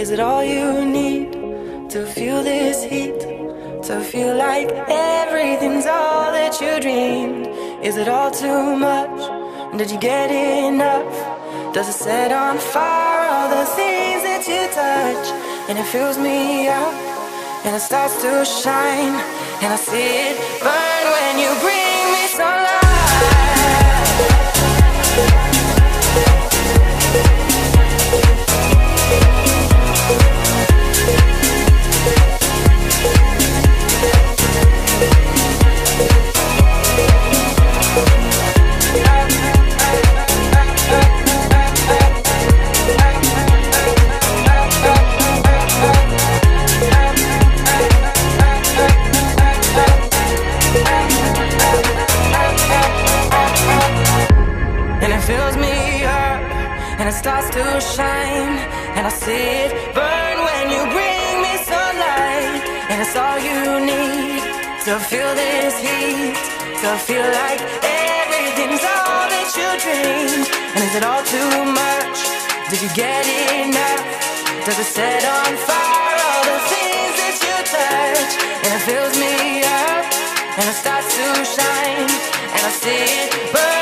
Is it all you need to feel this heat? To feel like everything's all that you dreamed? Is it all too much? Did you get enough? Does it set on fire all the things that you touch? And it fills me up, and it starts to shine, and I see it burn when you bring me sunlight. It starts to shine, and I see it burn when you bring me sunlight. And it's all you need to feel this heat, to feel like everything's all that you dreamed. And is it all too much? Did you get enough? Does it set on fire all the things that you touch? And it fills me up, and it starts to shine, and I see it burn